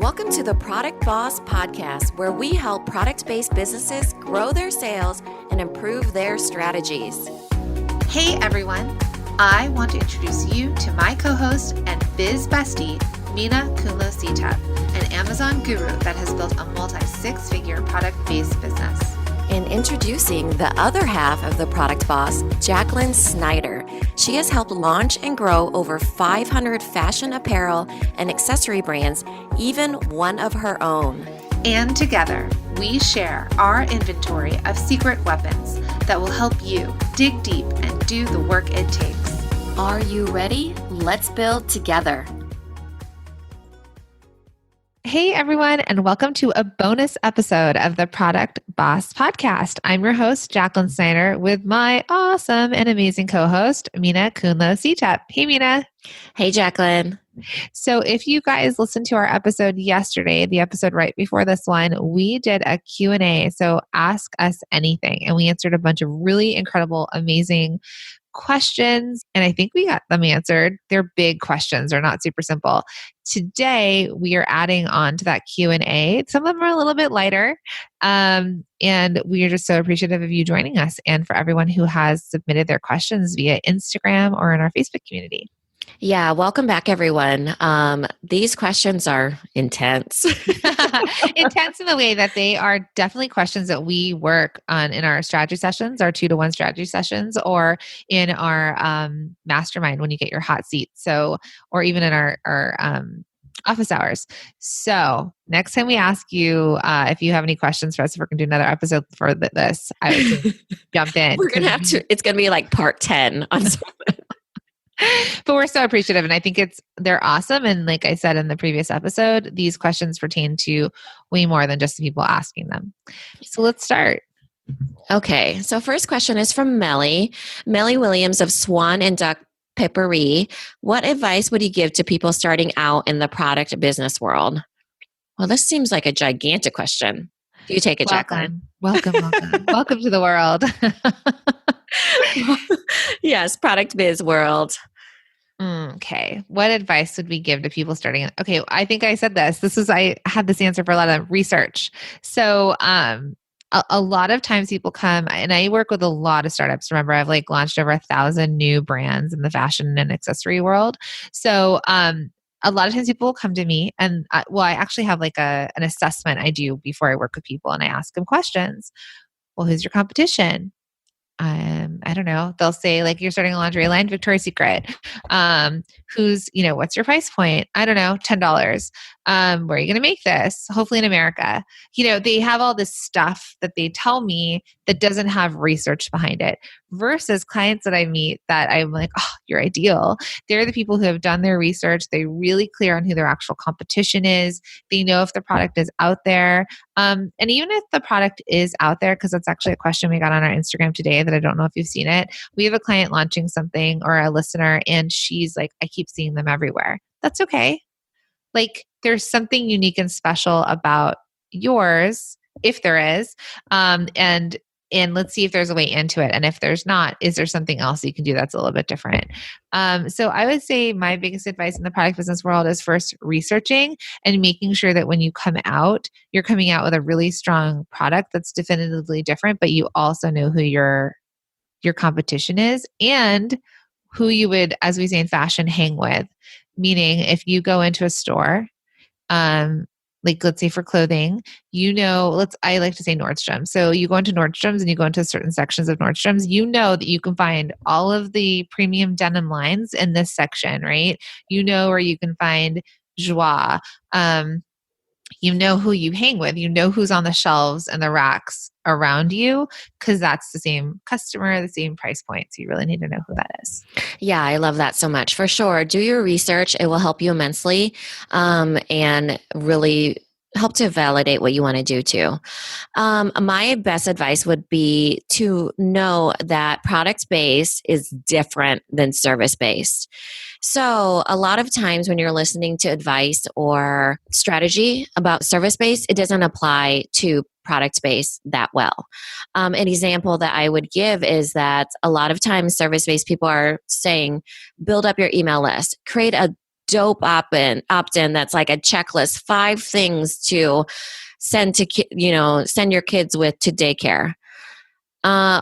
Welcome to the Product Boss Podcast, where we help product-based businesses grow their sales and improve their strategies. Hey everyone, I want to introduce you to my co-host and biz bestie, Minna an Amazon guru that has built a multi-six-figure product-based business. And introducing the other half of the Product Boss, Jacqueline Snyder. She has helped launch and grow over 500 fashion apparel and accessory brands, even one of her own. And together, we share our inventory of secret weapons that will help you dig deep and do the work it takes. Are you ready? Let's build together. Hey everyone, and welcome to a bonus episode of the Product Boss Podcast. I'm your host, Jacqueline Snyder, with my awesome and amazing co-host, Minna Kunlo-Citep. Hey Minna. Hey Jacqueline. So if you guys listened to our episode yesterday, the episode right before this one, we did a Q&A. So ask us anything. And we answered a bunch of really incredible, amazing questions. And I think we got them answered. They're big questions. They're not super simple. Today, we are adding on to that Q&A. Some of them are a little bit lighter. And we are just so appreciative of you joining us and for everyone who has submitted their questions via Instagram or in our Facebook community. Yeah, welcome back, everyone. These questions are intense. Intense in the way that they are definitely questions that we work on in our strategy sessions, our 2-to-1 strategy sessions, or in our mastermind when you get your hot seat. So, or even in our office hours. So next time we ask you if you have any questions for us, if we're going to do another episode for this, I would jump in. We're going to have to, it's going to be like part 10 on something. But we're so appreciative. And I think they're awesome. And like I said in the previous episode, these questions pertain to way more than just the people asking them. So let's start. Okay. So first question is from Melly Williams of Swan and Duck Peppery. What advice would you give to people starting out in the product business world? Well, this seems like a gigantic question. You take it, Jacqueline. Welcome. Welcome to the world. Yes, product biz world. Okay. What advice would we give to people starting? Okay. I think I said this. I had this answer for a lot of research. So, a lot of times people come, and I work with a lot of startups. Remember, I've launched over 1,000 new brands in the fashion and accessory world. So, a lot of times people will come to me and I actually have an assessment I do before I work with people, and I ask them questions. Well, who's your competition? I don't know. They'll say you're starting a lingerie line, Victoria's Secret. What's your price point? I don't know, $10. Where are you going to make this? Hopefully in America. They have all this stuff that they tell me that doesn't have research behind it versus clients that I meet that I'm like, oh, you're ideal. They're the people who have done their research. They're really clear on who their actual competition is. They know if the product is out there. And even if the product is out there, because that's actually a question we got on our Instagram today that I don't know if you've seen it. We have a client launching something or a listener, and she's like, I keep seeing them everywhere. That's okay. There's something unique and special about yours, if there is. And let's see if there's a way into it. And if there's not, is there something else you can do that's a little bit different? So I would say my biggest advice in the product business world is first researching and making sure that when you come out, you're coming out with a really strong product that's definitively different, but you also know who your competition is and who you would, as we say in fashion, hang with. Meaning if you go into a store, let's say for clothing, I like to say Nordstrom. So you go into Nordstrom's and you go into certain sections of Nordstrom's, you know that you can find all of the premium denim lines in this section, right? You know where you can find Joie. You know who you hang with, you know who's on the shelves and the racks around you, because that's the same customer, the same price point. So you really need to know who that is. Yeah, I love that so much. For sure. Do your research. It will help you immensely and really help to validate what you want to do too. My best advice would be to know that product-based is different than service-based. So a lot of times when you're listening to advice or strategy about service-based, it doesn't apply to product-based that well. An example that I would give is that a lot of times service-based people are saying, build up your email list, create a dope opt-in that's like a checklist, 5 things to send your kids with to daycare.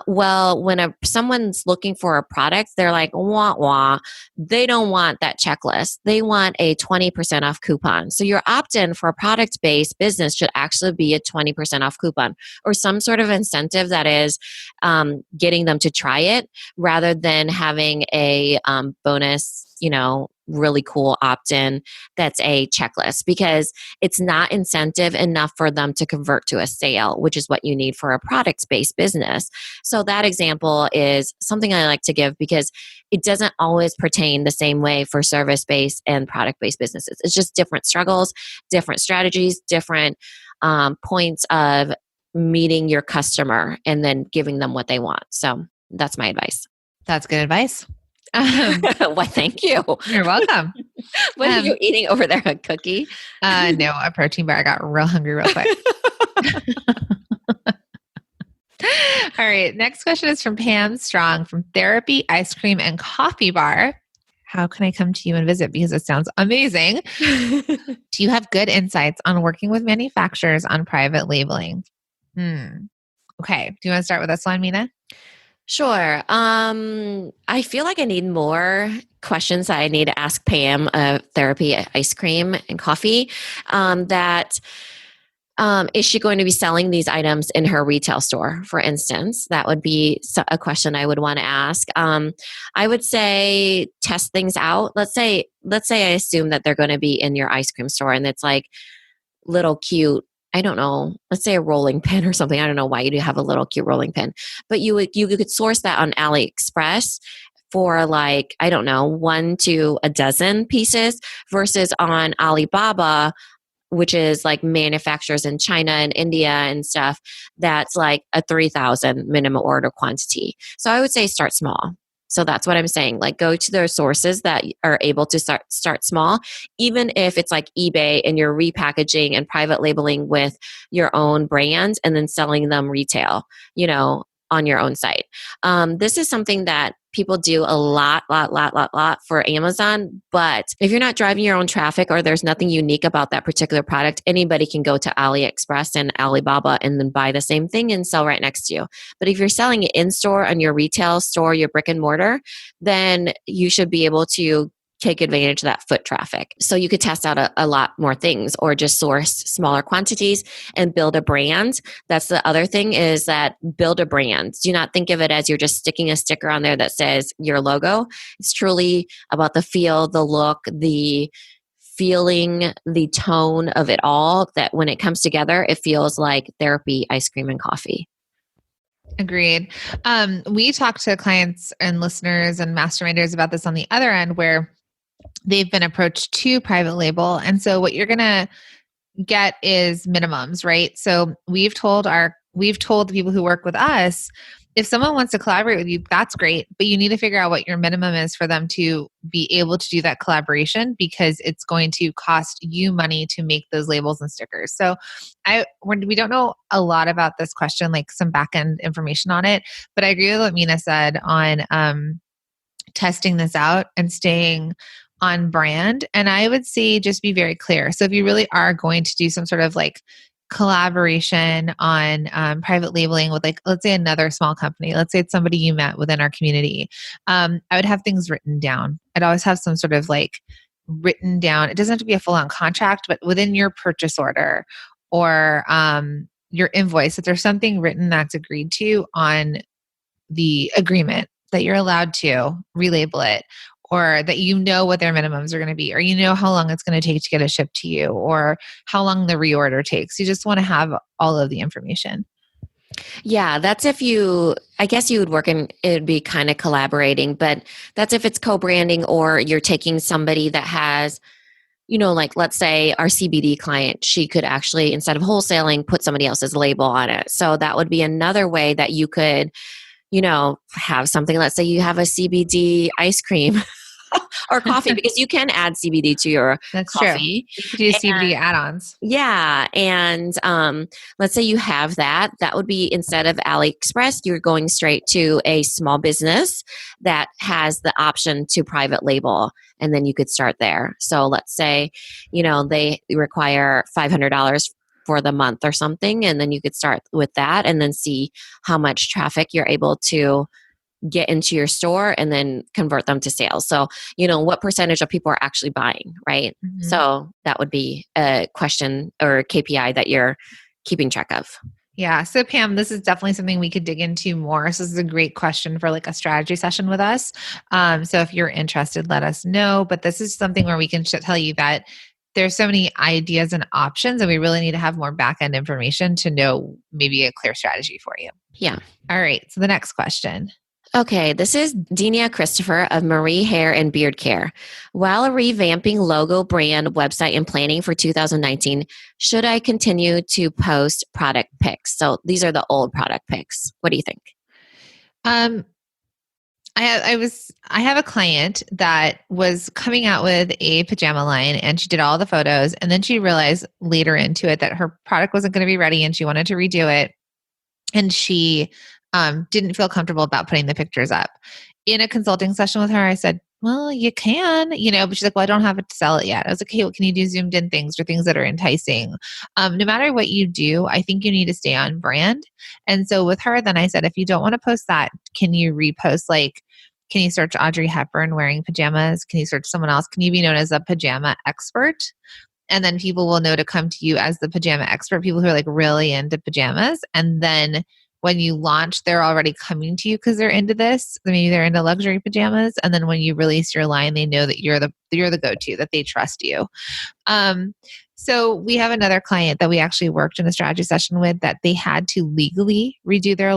Well, when someone's looking for a product, they're like, wah, wah. They don't want that checklist. They want a 20% off coupon. So your opt-in for a product-based business should actually be a 20% off coupon or some sort of incentive that is getting them to try it rather than having a bonus, really cool opt-in that's a checklist, because it's not incentive enough for them to convert to a sale, which is what you need for a product-based business. So that example is something I like to give because it doesn't always pertain the same way for service-based and product-based businesses. It's just different struggles, different strategies, different points of meeting your customer and then giving them what they want. So that's my advice. That's good advice. Why, thank you. You're welcome. What are you eating over there? A cookie? No, a protein bar. I got real hungry real quick. All right. Next question is from Pam Strong from Therapy Ice Cream and Coffee Bar. How can I come to you and visit? Because it sounds amazing. Do you have good insights on working with manufacturers on private labeling? Okay. Do you want to start with this one, Minna? Sure. I feel like I need more questions that I need to ask Pam of Therapy Ice Cream and Coffee. Is she going to be selling these items in her retail store, for instance? That would be a question I would want to ask. I would say test things out. Let's say I assume that they're going to be in your ice cream store and it's like little cute, I don't know, let's say a rolling pin or something. I don't know why you do have a little cute rolling pin, but you could source that on AliExpress for like, I don't know, 1 to a dozen pieces versus on Alibaba, which is like manufacturers in China and India and stuff, that's like a 3,000 minimum order quantity. So I would say start small. So that's what I'm saying. Like go to those sources that are able to start small, even if it's like eBay and you're repackaging and private labeling with your own brands and then selling them retail, on your own site. This is something that people do a lot for Amazon. But if you're not driving your own traffic or there's nothing unique about that particular product, anybody can go to AliExpress and Alibaba and then buy the same thing and sell right next to you. But if you're selling it in store on your retail store, your brick and mortar, then you should be able to take advantage of that foot traffic. So you could test out a lot more things or just source smaller quantities and build a brand. That's the other thing, is that build a brand. Do not think of it as you're just sticking a sticker on there that says your logo. It's truly about the feel, the look, the feeling, the tone of it all, that when it comes together, it feels like Therapy Ice Cream and Coffee. Agreed. We talk to clients and listeners and masterminders about this on the other end, where they've been approached to private label. And so what you're going to get is minimums, right? So we've told the people who work with us, if someone wants to collaborate with you, that's great, but you need to figure out what your minimum is for them to be able to do that collaboration, because it's going to cost you money to make those labels and stickers. So we don't know a lot about this question, like some back-end information on it, but I agree with what Minna said on testing this out and staying on brand. And I would say just be very clear. So if you really are going to do some sort of like collaboration on private labeling with, like, let's say another small company, let's say it's somebody you met within our community, I would have things written down. I'd always have some sort of like written down. It doesn't have to be a full-on contract, but within your purchase order or your invoice, if there's something written that's agreed to on the agreement that you're allowed to relabel it, or that what their minimums are going to be, or how long it's going to take to get it shipped to you, or how long the reorder takes. You just want to have all of the information. Yeah, that's if I guess you would work in, it would be kind of collaborating, but that's if it's co-branding or you're taking somebody that has, like let's say our CBD client, she could actually, instead of wholesaling, put somebody else's label on it. So that would be another way that you could, have something. Let's say you have a CBD ice cream or coffee, because you can add CBD to your That's true. coffee. You could do CBD add-ons. Yeah. And let's say you have that. That would be, instead of AliExpress, you're going straight to a small business that has the option to private label. And then you could start there. So let's say, they require $500 for the month or something. And then you could start with that and then see how much traffic you're able to get into your store and then convert them to sales. So, what percentage of people are actually buying, right? Mm-hmm. So that would be a question or KPI that you're keeping track of. Yeah. So Pam, this is definitely something we could dig into more. So this is a great question for like a strategy session with us. So if you're interested, let us know. But this is something where we can tell you that there's so many ideas and options, and we really need to have more back-end information to know maybe a clear strategy for you. Yeah. All right. So the next question. Okay, this is Denia Christopher of Marie Hair and Beard Care. While revamping logo, brand, website, and planning for 2019, should I continue to post product pics? So these are the old product pics. What do you think? I have a client that was coming out with a pajama line, and she did all the photos, and then she realized later into it that her product wasn't going to be ready and she wanted to redo it. And she didn't feel comfortable about putting the pictures up. In a consulting session with her, I said, well, you can, but she's like, well, I don't have it to sell it yet. I was like, hey, well, can you do zoomed in things or things that are enticing? No matter what you do, I think you need to stay on brand. And so with her, then I said, if you don't want to post that, can you repost, can you search Audrey Hepburn wearing pajamas? Can you search someone else? Can you be known as a pajama expert? And then people will know to come to you as the pajama expert, people who are like really into pajamas. And then when you launch, they're already coming to you because they're into this. Maybe they're into luxury pajamas. And then when you release your line, they know that you're the go-to, that they trust you. So we have another client that we actually worked in a strategy session with that they had to legally redo their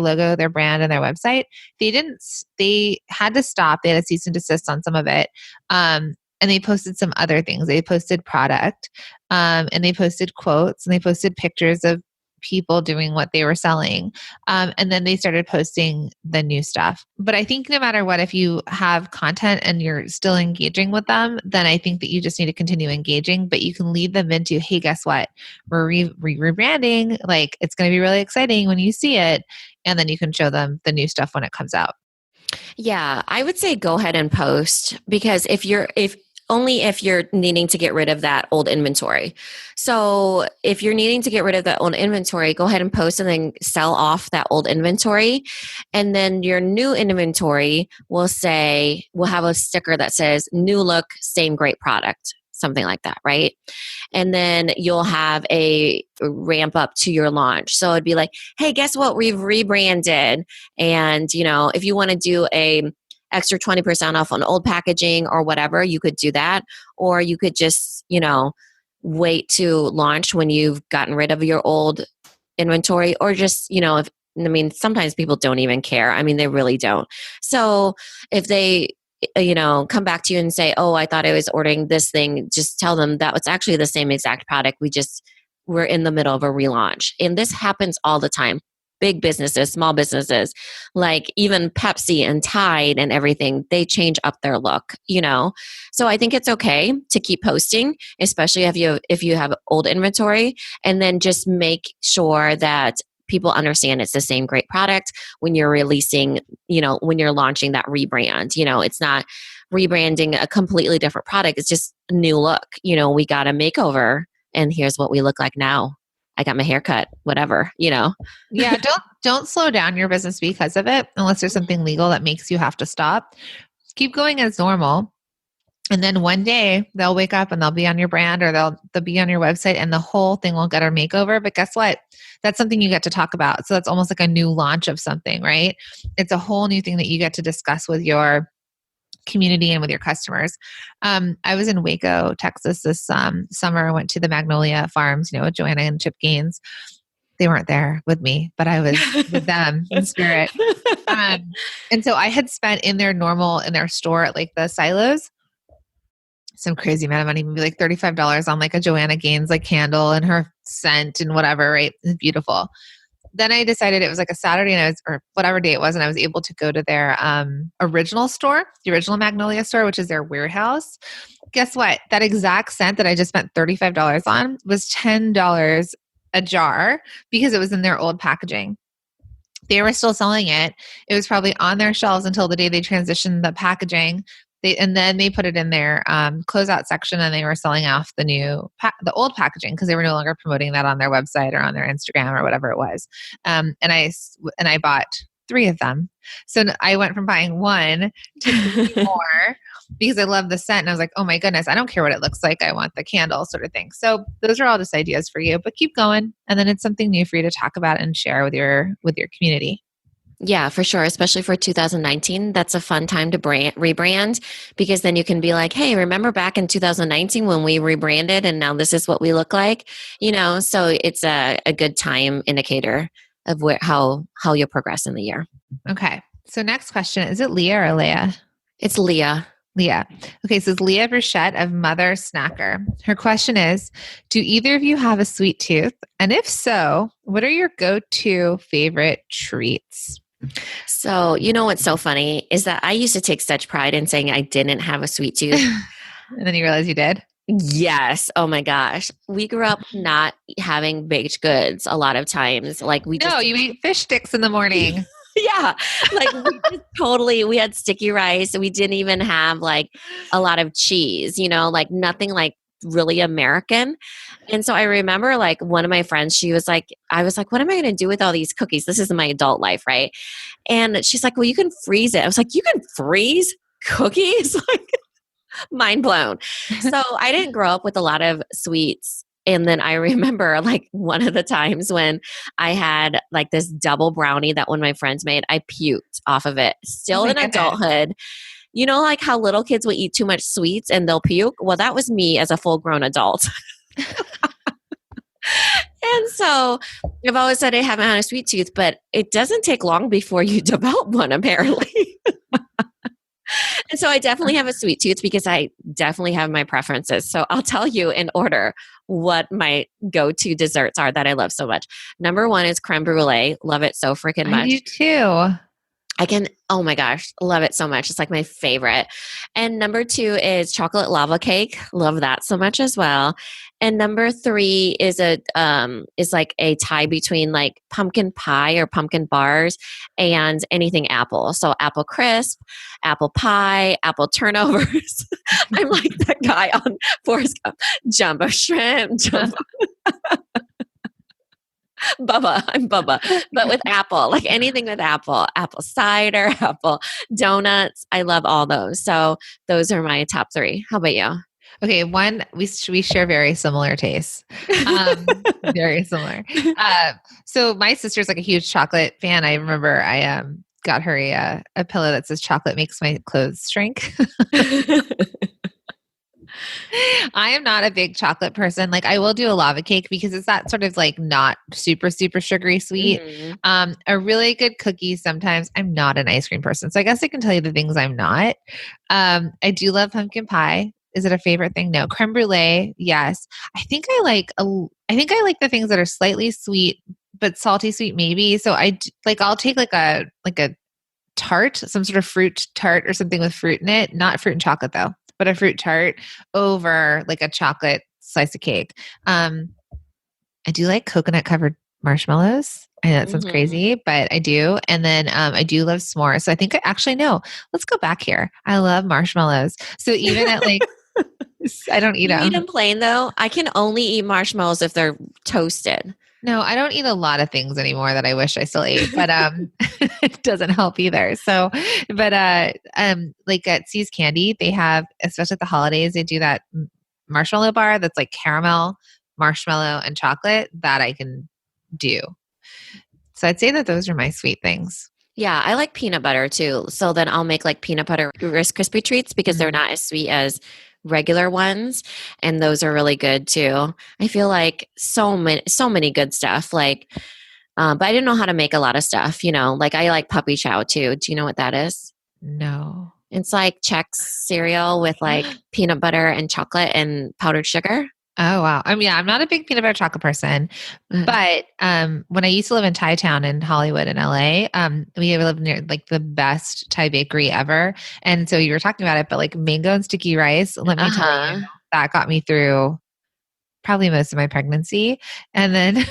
logo, their brand, and their website. They had to stop. They had a cease and desist on some of it. And they posted some other things. They posted product, and they posted quotes, and they posted pictures of people doing what they were selling. And then they started posting the new stuff. But I think no matter what, if you have content and you're still engaging with them, then I think that you just need to continue engaging, but you can lead them into, hey, guess what? We're rebranding. Like, it's going to be really exciting when you see it. And then you can show them the new stuff when it comes out. Yeah, I would say go ahead and post, because if you're needing to get rid of that old inventory. So if you're needing to get rid of that old inventory, go ahead and post and then sell off that old inventory. And then your new inventory will have a sticker that says new look, same great product, something like that, right? And then you'll have a ramp up to your launch. So it'd be like, hey, guess what? We've rebranded. And, if you want to do a extra 20% off on old packaging or whatever, you could do that. Or you could just, wait to launch when you've gotten rid of your old inventory, or just, sometimes people don't even care. I mean, they really don't. So if they, come back to you and say, oh, I thought I was ordering this thing, just tell them that it's actually the same exact product. We're in the middle of a relaunch. And this happens all the time. Big businesses, small businesses, like even Pepsi and Tide and everything, they change up their look, So I think it's okay to keep posting, especially if you have old inventory, and then just make sure that people understand it's the same great product when you're releasing, when you're launching that rebrand. It's not rebranding a completely different product. It's just a new look. We got a makeover and here's what we look like now. I got my hair cut, whatever, Yeah, don't slow down your business because of it, unless there's something legal that makes you have to stop. Keep going as normal. And then one day they'll wake up and they'll be on your brand, or they'll be on your website, and the whole thing will get a makeover. But guess what? That's something you get to talk about. So that's almost like a new launch of something, right? It's a whole new thing that you get to discuss with your community and with your customers. I was in Waco, Texas this summer. I went to the Magnolia Farms, with Joanna and Chip Gaines. They weren't there with me, but I was with them in spirit. And so I had spent in their store at like the silos, some crazy amount of money, maybe like $35 on like a Joanna Gaines like candle and her scent and whatever, right? It's beautiful. then I decided it was like a Saturday and or whatever day it was. And I was able to go to their original store, the original Magnolia store, which is their warehouse. Guess what? That exact scent that I just spent $35 on was $10 a jar because it was in their old packaging. They were still selling it. It was probably on their shelves until the day they transitioned the packaging. And then they put it in their closeout section, and they were selling off the old packaging because they were no longer promoting that on their website or on their Instagram or whatever it was. And I bought 3 of them. So I went from buying 1 to 3 more because I love the scent. And I was like, oh my goodness, I don't care what it looks like. I want the candle sort of thing. So those are all just ideas for you, but keep going. And then it's something new for you to talk about and share with your community. Yeah, for sure. Especially for 2019. That's a fun time to rebrand, because then you can be like, hey, remember back in 2019 when we rebranded and now this is what we look like? So it's a good time indicator of how you'll progress in the year. Okay. So next question, is it Leah or Leah? It's Leah. Leah. Okay, so it's Leah Bruchette of Mother Snacker. Her question is, do either of you have a sweet tooth? And if so, what are your go-to favorite treats? So, what's so funny is that I used to take such pride in saying I didn't have a sweet tooth. And then you realize you did? Yes. Oh my gosh. We grew up not having baked goods a lot of times. Like you ate fish sticks in the morning. Yeah. Like we had sticky rice. We didn't even have like a lot of cheese, like nothing like really American. And so I remember like one of my friends, I was like, what am I going to do with all these cookies? This is my adult life, right? And she's like, well, you can freeze it. I was like, you can freeze cookies? Like mind blown. So I didn't grow up with a lot of sweets. And then I remember like one of the times when I had like this double brownie that one of my friends made, I puked off of it. Still in adulthood. Like how little kids will eat too much sweets and they'll puke? Well, that was me as a full grown adult. And so I've always said I haven't had a sweet tooth, but it doesn't take long before you develop one, apparently. And so I definitely have a sweet tooth because I definitely have my preferences. So I'll tell you in order what my go-to desserts are that I love so much. Number 1 is creme brulee. Love it so freaking much. I do too. Oh my gosh, love it so much. It's like my favorite. And number 2 is chocolate lava cake. Love that so much as well. And number 3 is like a tie between like pumpkin pie or pumpkin bars and anything apple. So apple crisp, apple pie, apple turnovers. I'm like that guy on Forrest Gump. Jumbo shrimp, jumbo. Bubba, I'm Bubba, but with apple, like anything with apple cider, apple donuts. I love all those. So those are my top 3. How about you? Okay, one, we share very similar tastes. Very similar. So my sister's like a huge chocolate fan. I remember I got her a pillow that says chocolate makes my clothes shrink. I am not a big chocolate person. Like I will do a lava cake because it's that sort of like not super, super sugary sweet. Mm-hmm. A really good cookie sometimes. I'm not an ice cream person. So I guess I can tell you the things I'm not. I do love pumpkin pie. Is it a favorite thing? No. Creme brulee. Yes. I think I like the things that are slightly sweet, but salty sweet maybe. So I'll take like a tart, some sort of fruit tart or something with fruit in it. Not fruit and chocolate though, but a fruit tart over like a chocolate slice of cake. I do like coconut covered marshmallows. I know that sounds crazy, but I do. And then I do love s'mores. So I think let's go back here. I love marshmallows. So even at like, I don't eat them. You eat them plain though? I can only eat marshmallows if they're toasted. No, I don't eat a lot of things anymore that I wish I still ate, but it doesn't help either. So, but like at See's Candy, they have, especially at the holidays, they do that marshmallow bar that's like caramel, marshmallow, and chocolate that I can do. So I'd say that those are my sweet things. Yeah, I like peanut butter too. So then I'll make like peanut butter Rice Krispie treats because they're not as sweet as regular ones, and those are really good too. I feel like so many good stuff. Like, but I didn't know how to make a lot of stuff. Like I like puppy chow too. Do you know what that is? No. It's like Chex cereal with like peanut butter and chocolate and powdered sugar. Oh, wow. I mean, yeah, I'm not a big peanut butter chocolate person, Uh, but when I used to live in Thai town in Hollywood in LA, we lived near like the best Thai bakery ever. And so you were talking about it, but like mango and sticky rice, let me tell you, uh-huh. that got me through probably most of my pregnancy. And then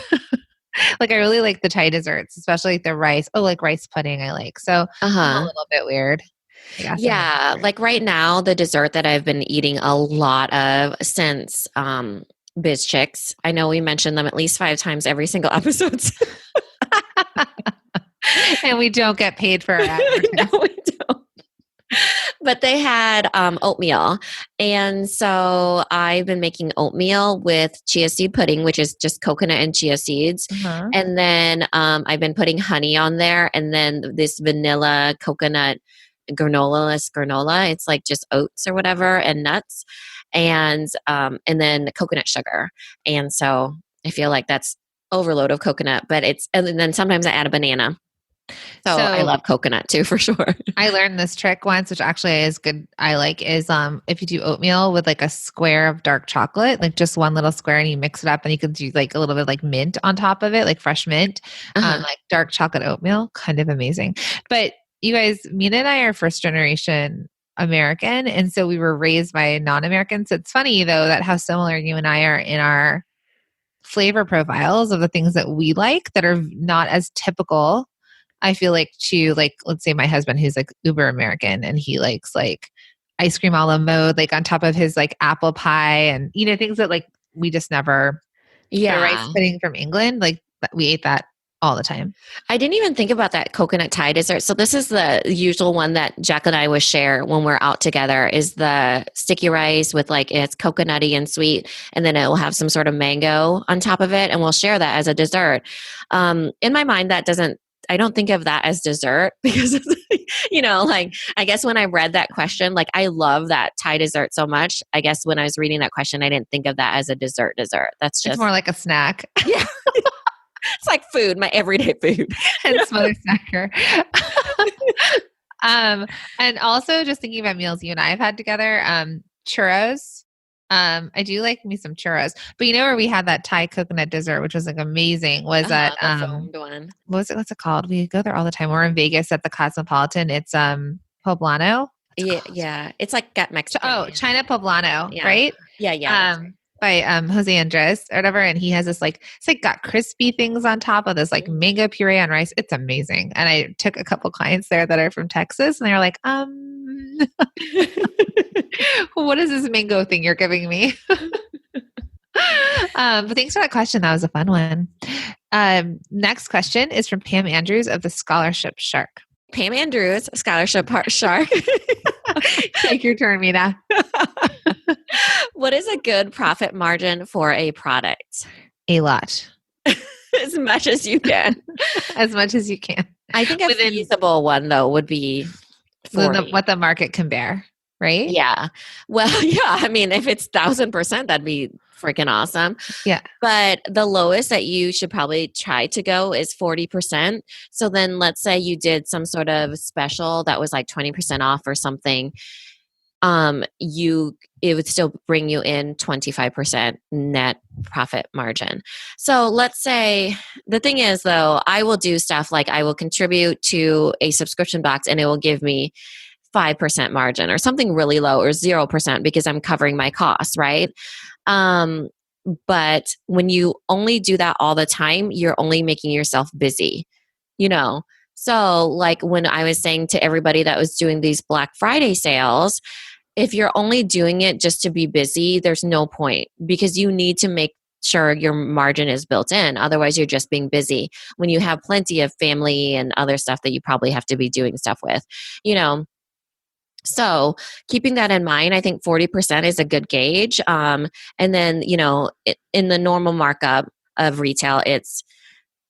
like I really like the Thai desserts, especially like the rice. Oh, like rice pudding I like. So I'm a Uh-huh. little bit weird, I guess, in that Yeah, regard. like right now, the dessert that I've been eating a lot of since Biz Chicks. I know we mentioned them at least 5 times every single episode. And we don't get paid for our No, advertising. we don't. But they had oatmeal. And so I've been making oatmeal with chia seed pudding, which is just coconut and chia seeds. Uh-huh. And then I've been putting honey on there and then this vanilla coconut granola. It's like just oats or whatever and nuts and then coconut sugar. And so I feel like that's overload of coconut, but and then sometimes I add a banana. So I So love coconut too, for sure. I learned this trick once, which actually is good. I like is if you do oatmeal with like a square of dark chocolate, like just one little square, and you mix it up, and you could do like a little bit like mint on top of it, like fresh mint, Uh-huh. like dark chocolate oatmeal, kind of amazing. But you guys, Mina and I are first generation American, and so we were raised by non-Americans. So it's funny though that how similar you and I are in our flavor profiles of the things that we like that are not as typical. I feel like to like, let's say my husband who's like uber American and he likes like ice cream a la mode, like on top of his like apple pie and, things that like we just never, the rice Yeah. pudding from England, like we ate that all the time. I didn't even think about that coconut Thai dessert. So this is the usual one that Jack and I will share when we're out together is the sticky rice with like it's coconutty and sweet, and then it will have some sort of mango on top of it, and we'll share that as a dessert. In my mind, I don't think of that as dessert because like I guess when I read that question, like I love that Thai dessert so much. I guess when I was reading that question, I didn't think of that as a dessert. That's It's just more like a snack yeah. It's like food, my everyday food. and some other snacker. And also just thinking about meals you and I have had together, churros. I do like me some churros, but where we had that Thai coconut dessert, which was like amazing, was at The foamed one. what's it called? We go there all the time. We're in Vegas at the Cosmopolitan. It's Poblano. What's it Yeah, called? yeah. It's like got Mexican. Oh, China Poblano, Yeah. right? Yeah, that's right. By Jose Andres or whatever, and he has this like it's like got crispy things on top of this like Mhm. mango puree on rice. It's amazing. And I took a couple clients there that are from Texas, and they were like, what is this mango thing you're giving me? But thanks for that question. That was a fun one. Next question is from Pam Andrews of the Scholarship Shark. Pam Andrews, scholarship shark. Take your turn, Mina. What is a good profit margin for a product? A lot. As much as you can. As much as you can. I think a Within feasible one though would be 40. what the market can bear, right? Yeah. Well, yeah. I mean, if it's 1,000%, that'd be freaking awesome. Yeah. But the lowest that you should probably try to go is 40%. So then let's say you did some sort of special that was like 20% off or something. It would still bring you in 25% net profit margin. So let's say the thing is though, I will do stuff like I will contribute to a subscription box and it will give me 5% margin or something really low or 0% because I'm covering my costs, right? But when you only do that all the time, you're only making yourself busy, you know? So, like when I was saying to everybody that was doing these Black Friday sales, if you're only doing it just to be busy, there's no point because you need to make sure your margin is built in. Otherwise, you're just being busy when you have plenty of family and other stuff that you probably have to be doing stuff with, you know? So keeping that in mind, I think 40% is a good gauge. And then, in the normal markup of retail, it's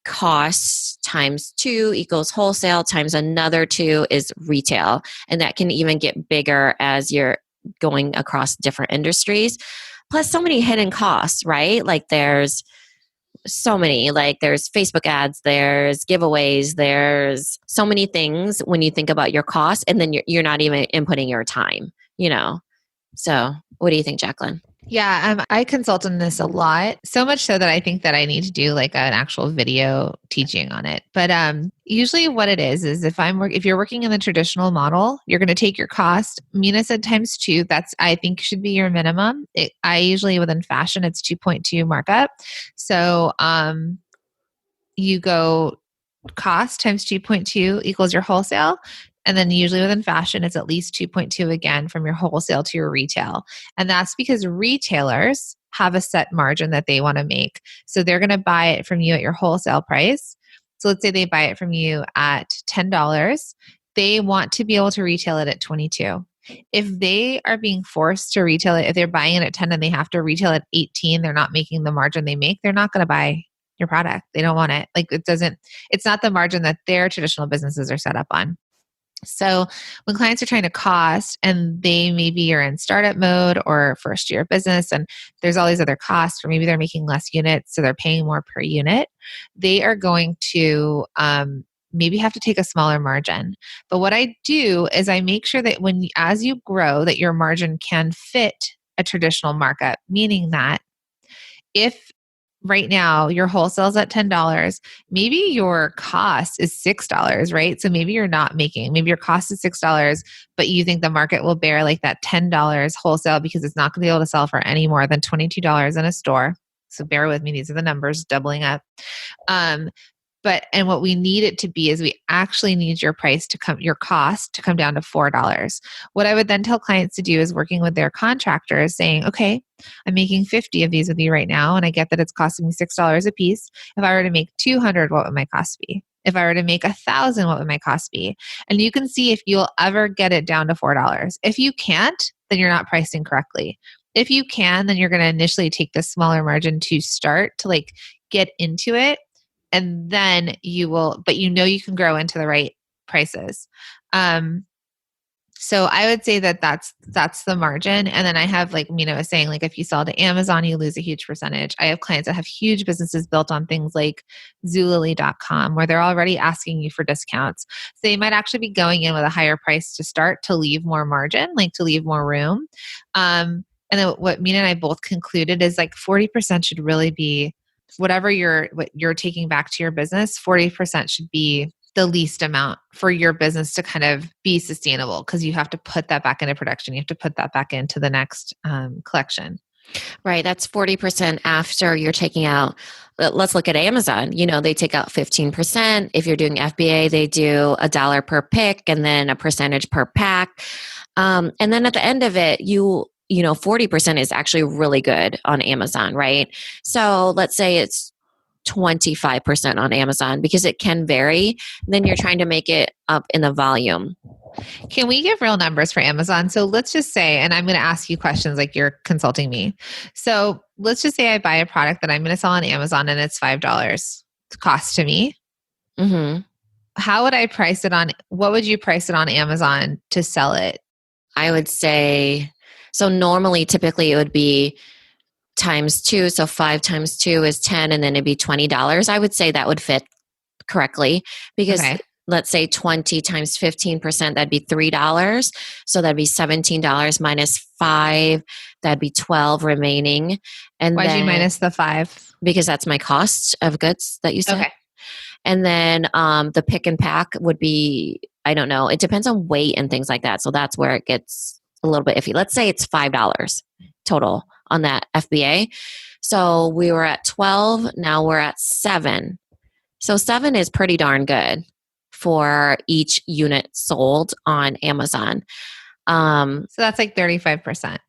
costs times 2 equals wholesale times another 2 is retail. And that can even get bigger as you're going across different industries. Plus so many hidden costs, right? Like there's so many, like there's Facebook ads, there's giveaways, there's so many things when you think about your costs, and then you're not even inputting your time, So what do you think, Jacqueline? Yeah, I consult on this a lot, so much so that I think that I need to do like an actual video teaching on it. But usually, what it is if you're working in the traditional model, you're going to take your cost. Mina said times two. That's I think should be your minimum. I usually within fashion, it's 2.2 markup. So you go cost times 2.2 equals your wholesale. And then usually within fashion, it's at least 2.2 again from your wholesale to your retail. And that's because retailers have a set margin that they want to make. So they're going to buy it from you at your wholesale price. So let's say they buy it from you at $10. They want to be able to retail it at 22. If they are being forced to retail it, if they're buying it at 10 and they have to retail at 18, they're not making the margin they make, they're not going to buy your product. They don't want it. Like it's not the margin that their traditional businesses are set up on. So when clients are trying to cost and they maybe are in startup mode or first year of business and there's all these other costs, or maybe they're making less units, so they're paying more per unit, they are going to maybe have to take a smaller margin. But what I do is I make sure that as you grow, that your margin can fit a traditional markup, meaning that if right now your wholesale's at $10, maybe your cost is $6, right? So maybe maybe your cost is $6, but you think the market will bear like that $10 wholesale because it's not going to be able to sell for any more than $22 in a store. So bear with me, these are the numbers doubling up. And what we need it to be is we actually need your cost to come down to $4. What I would then tell clients to do is working with their contractors saying, okay, I'm making 50 of these with you right now, and I get that it's costing me $6 a piece. If I were to make 200, what would my cost be? If I were to make 1,000, what would my cost be? And you can see if you'll ever get it down to $4. If you can't, then you're not pricing correctly. If you can, then you're going to initially take the smaller margin to start to like get into it. And then but you can grow into the right prices. So I would say that that's the margin. And then I have, like Mina was saying, like if you sell to Amazon, you lose a huge percentage. I have clients that have huge businesses built on things like Zulily.com, where they're already asking you for discounts. So they might actually be going in with a higher price to start to leave more margin, like to leave more room. And then what Mina and I both concluded is like 40% should really be what you're taking back to your business. 40% should be the least amount for your business to kind of be sustainable, because you have to put that back into production. You have to put that back into the next collection. Right. That's 40% after you're taking out. Let's look at Amazon. They take out 15%. If you're doing FBA, they do $1 per pick and then a percentage per pack. And then at the end of it, 40% is actually really good on Amazon, right? So let's say it's 25% on Amazon, because it can vary. Then you're trying to make it up in the volume. Can we give real numbers for Amazon? So let's just say, and I'm going to ask you questions like you're consulting me. So let's just say I buy a product that I'm going to sell on Amazon and it's $5 cost to me. Mm-hmm. How would I price it what would you price it on Amazon to sell it? I would say, so normally, typically it would be times 2. So 5 times 2 is 10, and then it'd be $20. I would say that would fit correctly, because let's say 20 times 15%, that'd be $3. So that'd be $17 minus 5. That'd be 12 remaining. And why'd you minus the 5? Because that's my cost of goods that you said. Okay. And then the pick and pack would be, I don't know, it depends on weight and things like that. So that's where it gets a little bit iffy. Let's say it's $5 total on that FBA. So we were at 12, now we're at 7. So 7 is pretty darn good for each unit sold on Amazon. So that's like 35%.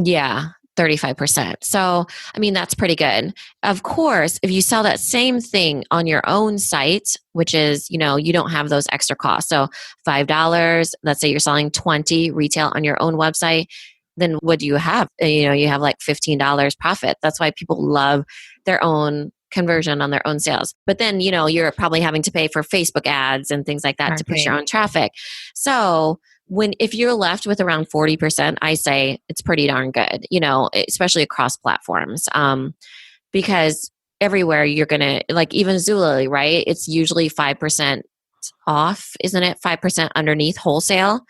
Yeah, 35%. So, I mean, that's pretty good. Of course, if you sell that same thing on your own site, which is, you don't have those extra costs. So $5, let's say you're selling 20 retail on your own website, then what do you have? You have like $15 profit. That's why people love their own conversion on their own sales. But then, you're probably having to pay for Facebook ads and things like that to push your own traffic. So if you're left with around 40%, I say it's pretty darn good, especially across platforms. Because everywhere you're going to, like even Zulily, right? It's usually 5% off, isn't it? 5% underneath wholesale.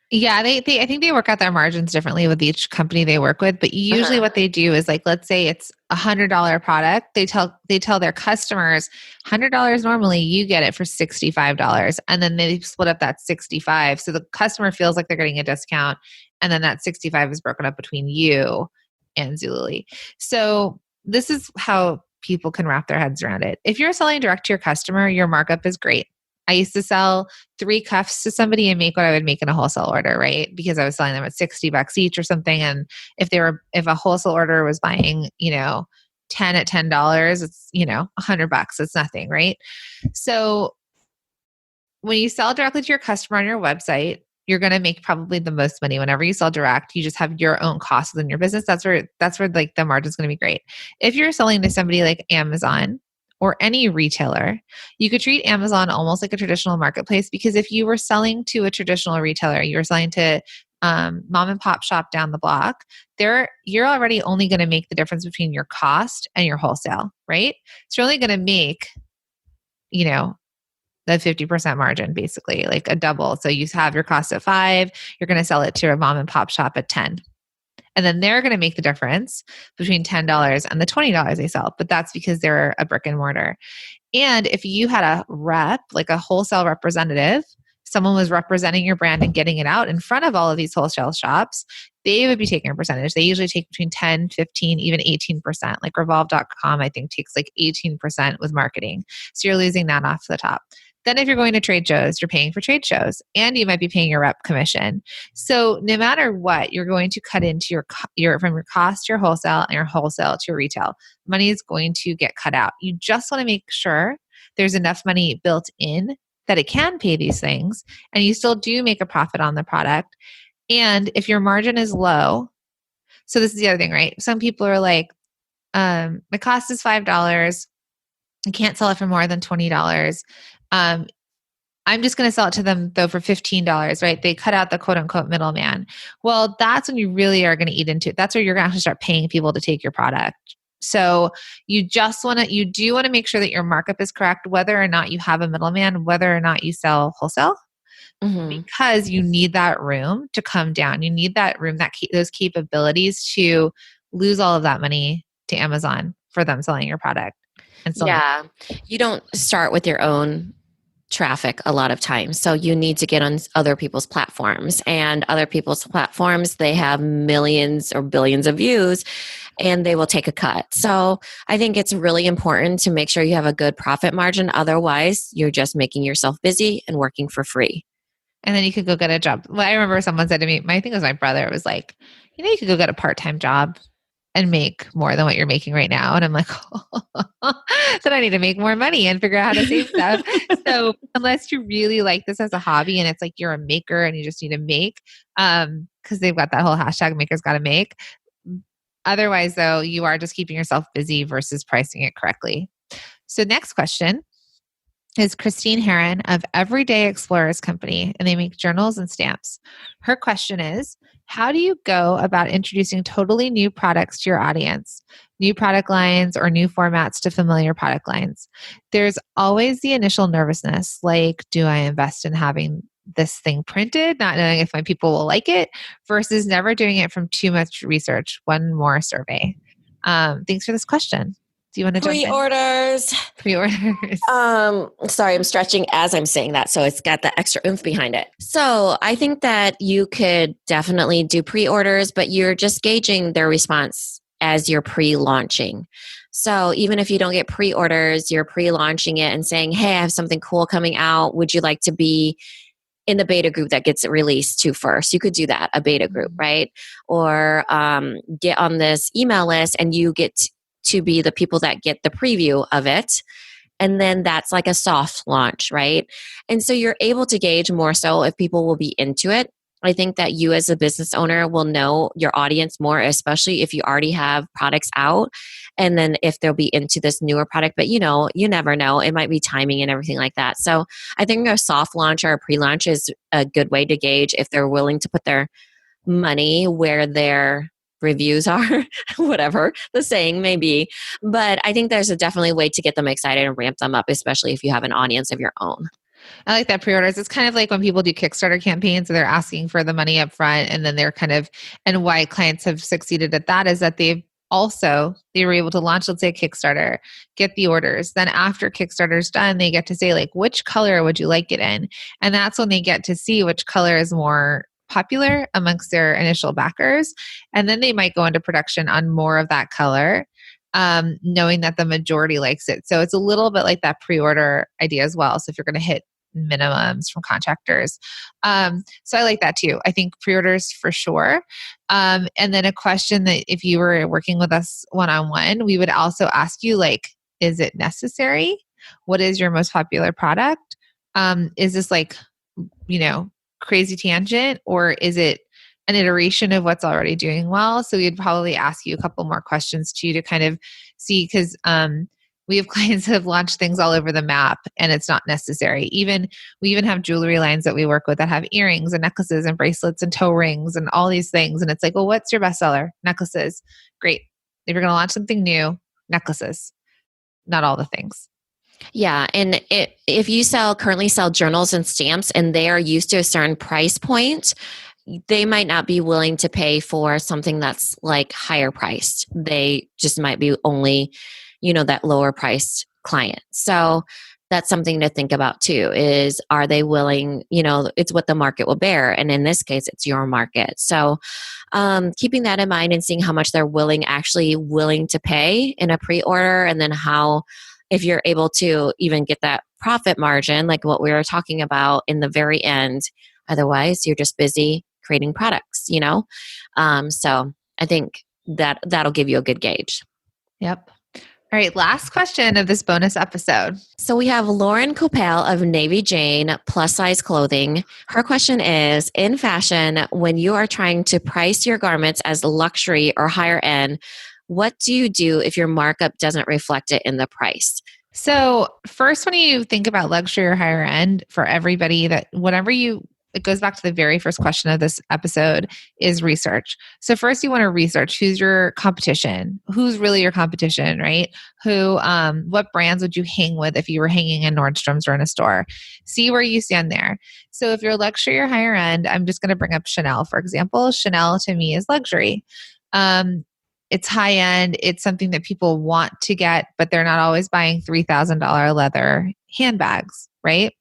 Yeah, I think they work out their margins differently with each company they work with. But usually, Uh-huh. what they do is like, let's say it's $100 product. They tell their customers $100 normally, you get it for $65, and then they split up that 65, so the customer feels like they're getting a discount, and then that 65 is broken up between you and Zulily. So this is how people can wrap their heads around it. If you're selling direct to your customer, your markup is great. I used to sell 3 cuffs to somebody and make what I would make in a wholesale order, right? Because I was selling them at $60 each or something. And if a wholesale order was buying, 10 at $10, it's, $100. It's nothing, right? So when you sell directly to your customer on your website, you're going to make probably the most money. Whenever you sell direct, you just have your own costs within your business. That's where like the margin's going to be great. If you're selling to somebody like Amazon or any retailer, you could treat Amazon almost like a traditional marketplace, because if you were selling to a traditional retailer, you were selling to mom and pop shop down the block, you're already only going to make the difference between your cost and your wholesale, right? So you're only going to make, you know, the 50% margin, basically, like a double. So you have your cost at 5, you're going to sell it to a mom and pop shop at 10. And then they're going to make the difference between $10 and the $20 they sell. But that's because they're a brick and mortar. And if you had a rep, like a wholesale representative, someone was representing your brand and getting it out in front of all of these wholesale shops, they would be taking a percentage. They usually take between 10, 15, even 18%. Like Revolve.com, I think, takes like 18% with marketing. So you're losing that off the top. Then if you're going to trade shows, you're paying for trade shows, and you might be paying your rep commission. So no matter what, you're going to cut into your from your cost to your wholesale and your wholesale to your retail. Money is going to get cut out. You just want to make sure there's enough money built in that it can pay these things, and you still do make a profit on the product. And if your margin is low, so this is the other thing, right? Some people are like, my cost is $5. I can't sell it for more than $20. I'm just going to sell it to them though for $15, right? They cut out the quote unquote middleman. Well, that's when you really are going to eat into it. That's where you're going to start paying people to take your product. So you do want to make sure that your markup is correct, whether or not you have a middleman, whether or not you sell wholesale, Mm-hmm. because you need that room to come down. You need that room, those capabilities to lose all of that money to Amazon for them selling your product and still make. Yeah. You don't start with your own traffic a lot of times. So you need to get on other people's platforms, and other people's platforms, they have millions or billions of views, and they will take a cut. So I think it's really important to make sure you have a good profit margin. Otherwise, you're just making yourself busy and working for free. And then you could go get a job. Well, I remember someone said to me, I think it was my brother, it was like, you could go get a part-time job and make more than what you're making right now. And I'm like, then I need to make more money and figure out how to save stuff. So unless you really like this as a hobby and it's like you're a maker and you just need to make, because they've got that whole hashtag makers gotta make. Otherwise, though, you are just keeping yourself busy versus pricing it correctly. So next question is Christine Heron of Everyday Explorers Company, and they make journals and stamps. Her question is, how do you go about introducing totally new products to your audience, new product lines or new formats to familiar product lines? There's always the initial nervousness, like, do I invest in having this thing printed, not knowing if my people will like it, versus never doing it from too much research. One more survey. Thanks for this question. Do you want to jump in? Pre-orders. Pre-orders. Sorry, I'm stretching as I'm saying that, so it's got the extra oomph behind it. So I think that you could definitely do pre-orders, but you're just gauging their response as you're pre-launching. So even if you don't get pre-orders, you're pre-launching it and saying, hey, I have something cool coming out. Would you like to be in the beta group that gets released to first? You could do that, a beta group, right? Or get on this email list and you get to be the people that get the preview of it. And then that's like a soft launch, right? And so you're able to gauge more so if people will be into it. I think that you as a business owner will know your audience more, especially if you already have products out. And then if they'll be into this newer product, but you never know. It might be timing and everything like that. So I think a soft launch or a pre-launch is a good way to gauge if they're willing to put their money where their reviews are, whatever the saying may be. But I think there's a definitely way to get them excited and ramp them up, especially if you have an audience of your own. I like that pre-orders. It's kind of like when people do Kickstarter campaigns, so they're asking for the money up front, and then they're kind of, and why clients have succeeded at that is that they were able to launch, let's say, a Kickstarter, get the orders. Then after Kickstarter's done, they get to say like, which color would you like it in? And that's when they get to see which color is more popular amongst their initial backers. And then they might go into production on more of that color, knowing that the majority likes it. So it's a little bit like that pre-order idea as well. So if you're going to hit minimums from contractors. So I like that too. I think pre-orders for sure. And then a question that if you were working with us one-on-one, we would also ask you like, is it necessary? What is your most popular product? Is this like, crazy tangent, or is it an iteration of what's already doing well? So we'd probably ask you a couple more questions too to kind of see, because we have clients that have launched things all over the map and it's not necessary. We even have jewelry lines that we work with that have earrings and necklaces and bracelets and toe rings and all these things. And it's like, well, what's your bestseller? Necklaces. Great. If you're going to launch something new, necklaces, not all the things. Yeah. And if you currently sell journals and stamps and they are used to a certain price point, they might not be willing to pay for something that's like higher priced. They just might be only, that lower priced client. So that's something to think about too, is are they willing, it's what the market will bear. And in this case, it's your market. So keeping that in mind and seeing how much they're actually willing to pay in a pre-order, and then if you're able to even get that profit margin, like what we were talking about in the very end. Otherwise, you're just busy creating products, So I think that'll give you a good gauge. Yep. All right, last question of this bonus episode. So we have Lauren Coppell of Navy Jane Plus Size Clothing. Her question is, in fashion, when you are trying to price your garments as luxury or higher end, what do you do if your markup doesn't reflect it in the price? So first, when you think about luxury or higher end, for everybody, it goes back to the very first question of this episode, is research. So first you want to research who's your competition, who's really your competition, right? What brands would you hang with if you were hanging in Nordstrom's or in a store? See where you stand there. So if you're luxury or higher end, I'm just going to bring up Chanel, for example. Chanel to me is luxury. It's high end. It's something that people want to get, but they're not always buying $3,000 leather handbags, right?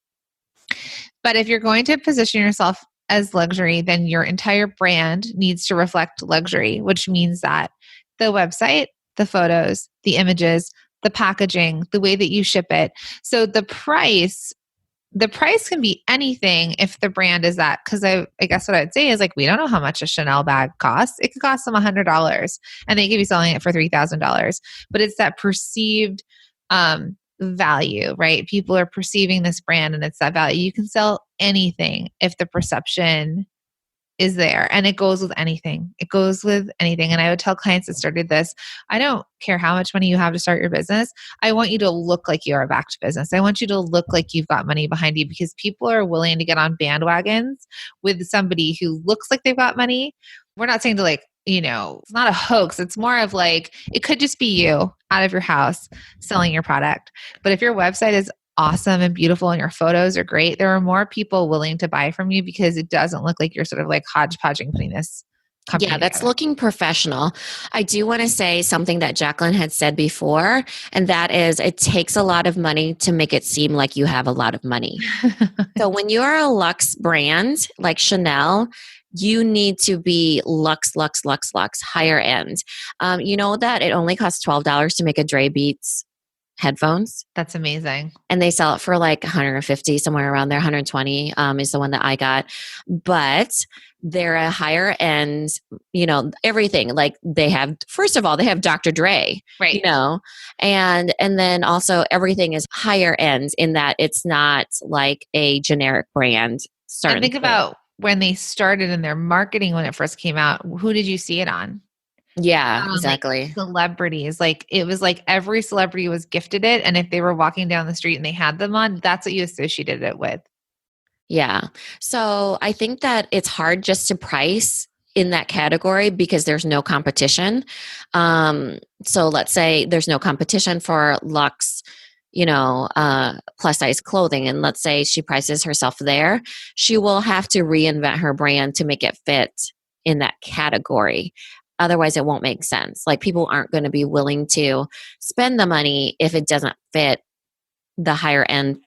But if you're going to position yourself as luxury, then your entire brand needs to reflect luxury, which means that the website, the photos, the images, the packaging, the way that you ship it. So the price can be anything if the brand is that, because I guess what I'd say is like, we don't know how much a Chanel bag costs. It could cost them $100 and they could be selling it for $3,000, but it's that perceived value, right? People are perceiving this brand and it's that value. You can sell anything if the perception is there, and it goes with anything. And I would tell clients that started this, I don't care how much money you have to start your business. I want you to look like you're a backed business. I want you to look like you've got money behind you, because people are willing to get on bandwagons with somebody who looks like they've got money. We're not saying to it's not a hoax. It's more of like, it could just be you out of your house selling your product. But if your website is awesome and beautiful and your photos are great, there are more people willing to buy from you because it doesn't look like you're sort of like hodgepodging putting this company Yeah, that's together. looking professional. I do want to say something that Jacqueline had said before, and that is, it takes a lot of money to make it seem like you have a lot of money. So when you are a luxe brand like Chanel, you need to be luxe, higher end. You know that it only costs $12 to make a Dre Beats headphones. That's amazing. And they sell it for like 150, somewhere around there. 120 is the one that I got. But they're a higher end, everything. Like first of all, they have Dr. Dre, right? And then also everything is higher end in that it's not like a generic brand. And think about when they started in their marketing, when it first came out, who did you see it on? Yeah, exactly. Like celebrities. Like it was like every celebrity was gifted it. And if they were walking down the street and they had them on, that's what you associated it with. Yeah. So I think that it's hard just to price in that category because there's no competition. So let's say there's no competition for luxe, plus size clothing, and let's say she prices herself there, she will have to reinvent her brand to make it fit in that category. Otherwise, it won't make sense. Like, people aren't going to be willing to spend the money if it doesn't fit the higher end,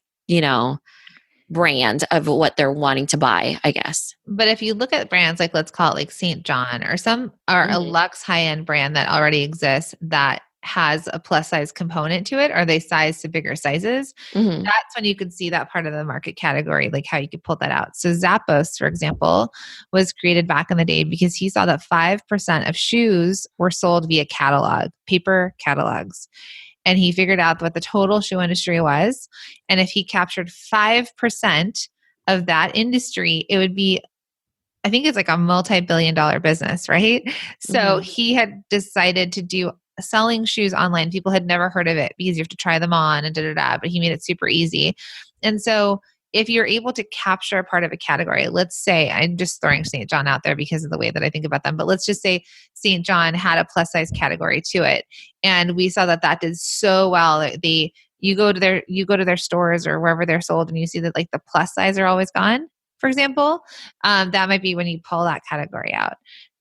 brand of what they're wanting to buy, I guess. But if you look at brands like, let's call it like St. John or a luxe high-end brand that already exists that has a plus size component to it, or they size to bigger sizes, that's when you could see that part of the market category, like how you could pull that out. So Zappos, for example, was created back in the day because he saw that 5% of shoes were sold via paper catalogs. And he figured out what the total shoe industry was. And if he captured 5% of that industry, it would be, I think it's like a multi-billion-dollar business, right? So he had decided to do selling shoes online. People had never heard of it because you have to try them on and but he made it super easy. And so if you're able to capture a part of a category, let's say, I'm just throwing St. John out there because of the way that I think about them, but let's just say St. John had a plus size category to it. And we saw that did so well. You go to their stores or wherever they're sold and you see that like the plus size are always gone, for example. That might be when you pull that category out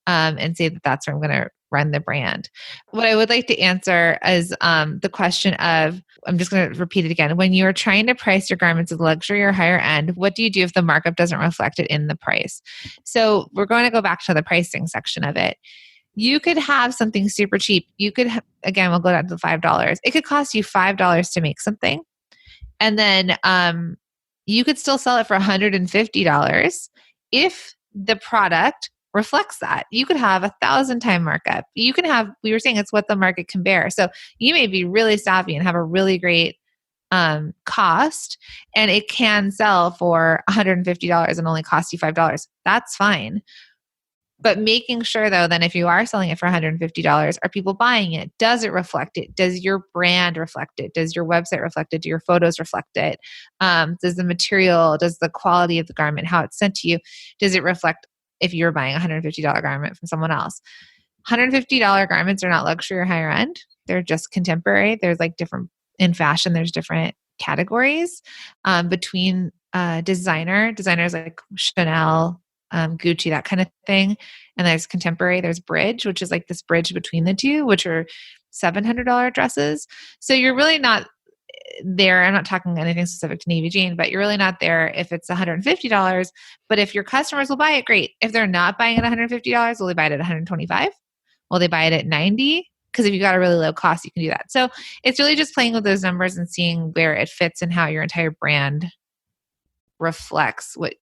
and say that that's where I'm going to run the brand. What I would like to answer is the question of, I'm just going to repeat it again. When you're trying to price your garments as luxury or higher end, what do you do if the markup doesn't reflect it in the price? So we're going to go back to the pricing section of it. You could have something super cheap. You could, again, we'll go down to $5. It could cost you $5 to make something. And then you could still sell it for $150 if the product reflects that. You could have 1,000-time markup. You can have, we were saying it's what the market can bear. So you may be really savvy and have a really great cost, and it can sell for $150 and only cost you $5. That's fine. But making sure though, then if you are selling it for $150, are people buying it? Does it reflect it? Does your brand reflect it? Does your website reflect it? Do your photos reflect it? Does the material, does the quality of the garment, how it's sent to you, does it reflect if you're buying a $150 garment from someone else? $150 garments are not luxury or higher end. They're just contemporary. There's like different, in fashion, there's different categories between designers like Chanel, Gucci, that kind of thing. And there's contemporary, there's bridge, which is like this bridge between the two, which are $700 dresses. So you're really not there. I'm not talking anything specific to Navy Jean, but you're really not there if it's $150. But if your customers will buy it, great. If they're not buying it at $150, will they buy it at $125? Will they buy it at $90? Because if you got a really low cost, you can do that. So it's really just playing with those numbers and seeing where it fits and how your entire brand reflects what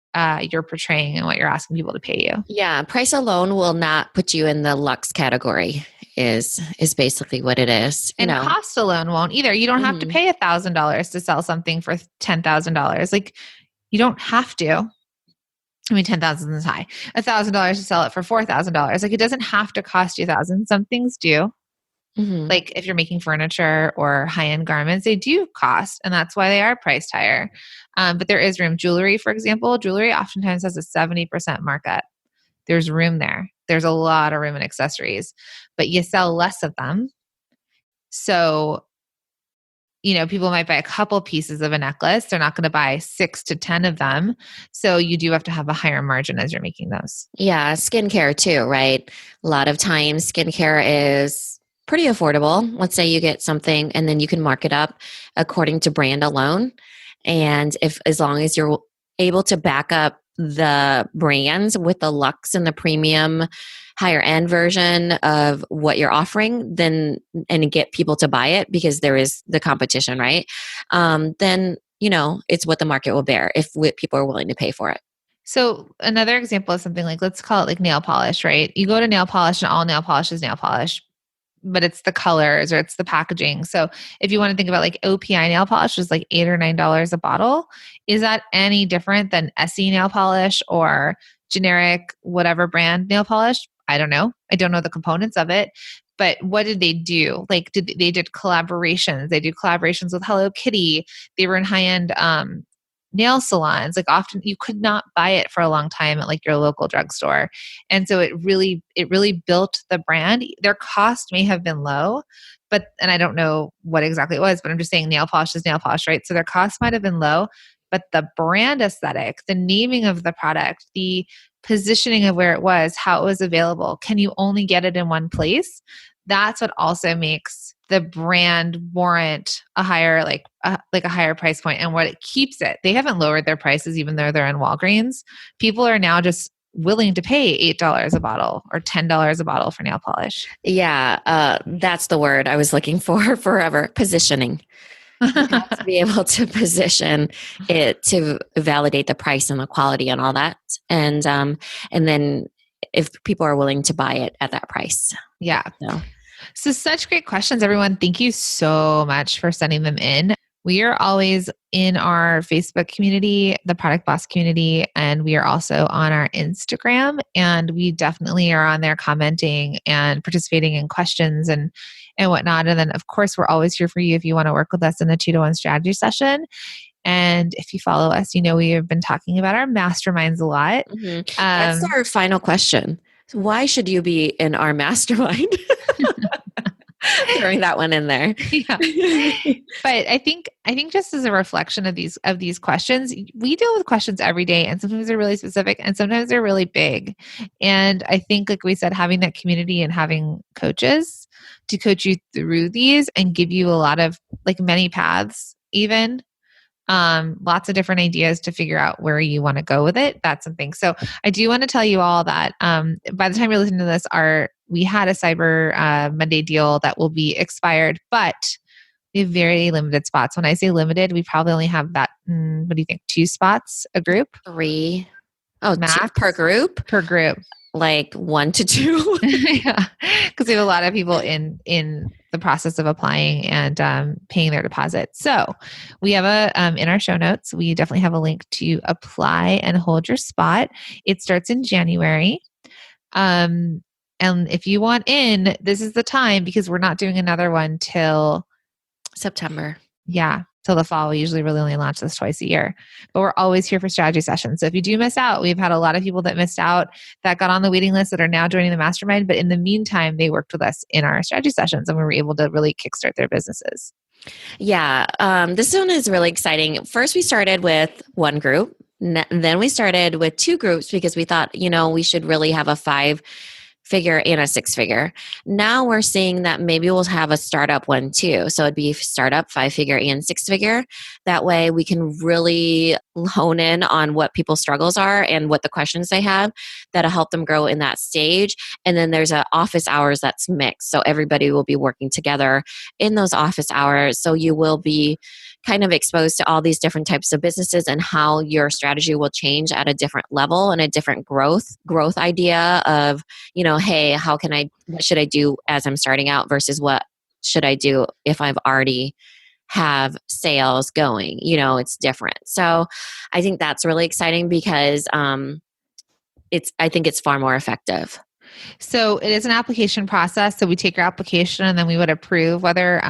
you're portraying and what you're asking people to pay you. Yeah, price alone will not put you in the luxe category. Is basically what it is. And cost alone won't either. You don't have to pay $1,000 to sell something for $10,000. Like, you don't have to. I mean, 10,000 is high. $1,000 to sell it for $4,000. Like, it doesn't have to cost you 1,000. Some things do. Like if you're making furniture or high-end garments, they do cost, and that's why they are priced higher. But there is room. Jewelry, for example, jewelry oftentimes has a 70% markup. There's room there. There's a lot of room in accessories, but you sell less of them. So, people might buy a couple pieces of a necklace. They're not going to buy 6 to 10 of them. So you do have to have a higher margin as you're making those. Yeah, skincare too, right? A lot of times skincare is pretty affordable. Let's say you get something and then you can mark it up according to brand alone. And as long as you're able to back up the brands with the luxe and the premium higher end version of what you're offering, then, and get people to buy it because there is the competition, right? Then, it's what the market will bear if people are willing to pay for it. So another example of something like, let's call it like nail polish, right? You go to nail polish and all nail polish is nail polish, but it's the colors or it's the packaging. So if you want to think about like OPI nail polish is like $8 or $9 a bottle, is that any different than SE nail polish or generic whatever brand nail polish? I don't know. I don't know the components of it. But what did they do? Like, they did collaborations. They do collaborations with Hello Kitty. They were in high-end nail salons. Like often you could not buy it for a long time at like your local drugstore. And so it really built the brand. Their cost may have been low, and I don't know what exactly it was, but I'm just saying nail polish is nail polish, right? So their cost might have been low, but the brand aesthetic, the naming of the product, the positioning of where it was, how it was available, can you only get it in one place? That's what also makes the brand warrant a higher a higher price point, and what it keeps it. They haven't lowered their prices even though they're in Walgreens. People are now just willing to pay $8 a bottle or $10 a bottle for nail polish. Yeah, that's the word I was looking for forever. Positioning. You have to be able to position it to validate the price and the quality and all that, and then if people are willing to buy it at that price. Yeah. So. So such great questions, everyone. Thank you so much for sending them in. We are always in our Facebook community, the Product Boss community, and we are also on our Instagram. And we definitely are on there commenting and participating in questions and whatnot. And then, of course, we're always here for you if you want to work with us in a 2-to-1 strategy session. And if you follow us, you know we have been talking about our masterminds a lot. Mm-hmm. That's our final question. Why should you be in our mastermind? Throwing that one in there. Yeah. But I think just as a reflection of these questions, we deal with questions every day, and sometimes they're really specific and sometimes they're really big. And I think, like we said, having that community and having coaches to coach you through these and give you a lot of like many paths, even lots of different ideas to figure out where you want to go with it. That's something. So I do want to tell you all that by the time you're listening to this, we had a Cyber Monday deal that will be expired, but we have very limited spots. When I say limited, we probably only have that, what do you think, 2 spots a group? 3. Oh, max 2 per group? Per group. Like 1 to 2. Yeah. Because we have a lot of people in the process of applying and paying their deposit. So we have in our show notes, we definitely have a link to apply and hold your spot. It starts in January. And if you want in, this is the time, because we're not doing another one till September. Yeah. Till the fall. We usually really only launch this twice a year, but we're always here for strategy sessions. So if you do miss out, we've had a lot of people that missed out that got on the waiting list that are now joining the mastermind. But in the meantime, they worked with us in our strategy sessions and we were able to really kickstart their businesses. Yeah. This one is really exciting. First, we started with 1 group. Then we started with 2 groups because we thought, we should really have a 5-figure and a 6-figure. Now we're seeing that maybe we'll have a startup one too. So it'd be startup, 5-figure and 6-figure. That way we can really hone in on what people's struggles are and what the questions they have that'll help them grow in that stage. And then there's a office hours that's mixed. So everybody will be working together in those office hours. So you will be kind of exposed to all these different types of businesses and how your strategy will change at a different level and a different growth idea of, hey, what should I do as I'm starting out versus what should I do if I've already have sales going? It's different. So I think that's really exciting because I think it's far more effective. So it is an application process. So we take your application and then we would approve whether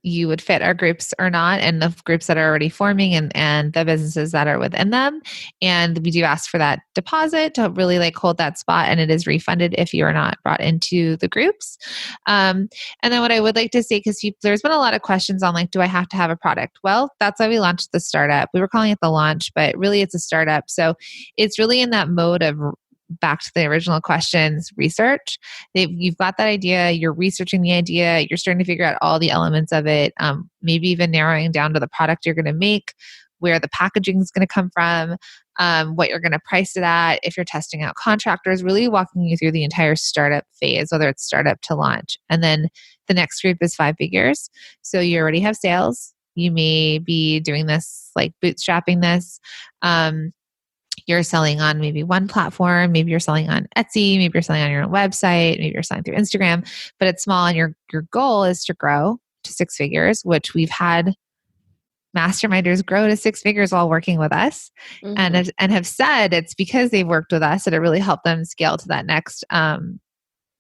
you would fit our groups or not, and the groups that are already forming and the businesses that are within them. And we do ask for that deposit to really hold that spot, and it is refunded if you are not brought into the groups. And then what I would like to say, because there's been a lot of questions on do I have to have a product? Well, that's why we launched the startup. We were calling it the launch, but really it's a startup. So it's really in that mode of, back to the original questions, research. You've got that idea, you're researching the idea, you're starting to figure out all the elements of it, maybe even narrowing down to the product you're going to make, where the packaging is going to come from, what you're going to price it at, if you're testing out contractors, really walking you through the entire startup phase, whether it's startup to launch. And then the next group is 5 figures. So you already have sales. You may be doing this, bootstrapping this. You're selling on maybe one platform, maybe you're selling on Etsy, maybe you're selling on your own website, maybe you're selling through Instagram, but it's small and your goal is to grow to 6 figures, which we've had masterminders grow to 6 figures while working with us, and have said it's because they've worked with us that it really helped them scale to that next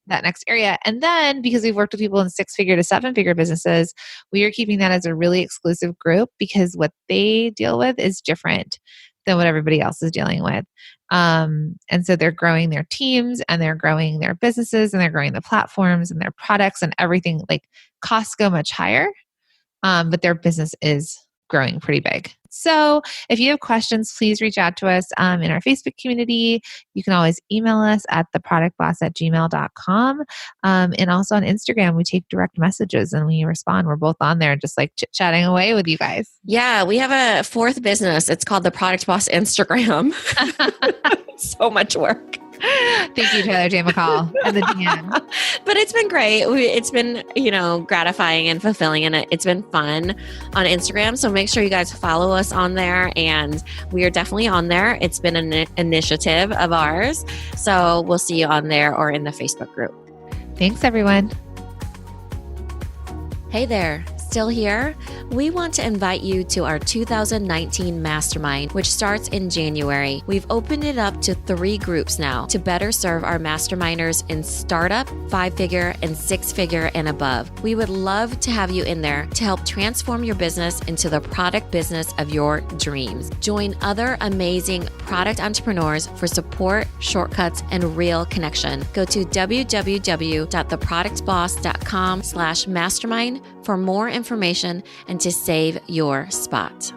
that next area. And then because we've worked with people in 6-figure to 7-figure businesses, we are keeping that as a really exclusive group because what they deal with is different than what everybody else is dealing with. And so they're growing their teams and they're growing their businesses and they're growing the platforms and their products and everything. Like costs go much higher, but their business is growing pretty big. So if you have questions, please reach out to us in our Facebook community. You can always email us at theproductboss@gmail.com. And also on Instagram, we take direct messages and we respond. We're both on there just like chit-chatting away with you guys. Yeah, we have a fourth business. It's called the Product Boss Instagram. So much work. Thank you, Taylor J. McCall and the DM. But it's been great. It's been, gratifying and fulfilling, and it's been fun on Instagram. So make sure you guys follow us on there, and we are definitely on there. It's been an initiative of ours. So we'll see you on there or in the Facebook group. Thanks, everyone. Hey there. Still here? We want to invite you to our 2019 Mastermind, which starts in January. We've opened it up to 3 groups now to better serve our masterminders in startup, 5-figure, and 6-figure and above. We would love to have you in there to help transform your business into the product business of your dreams. Join other amazing product entrepreneurs for support, shortcuts, and real connection. Go to www.theproductboss.com/mastermind for more information and to save your spot.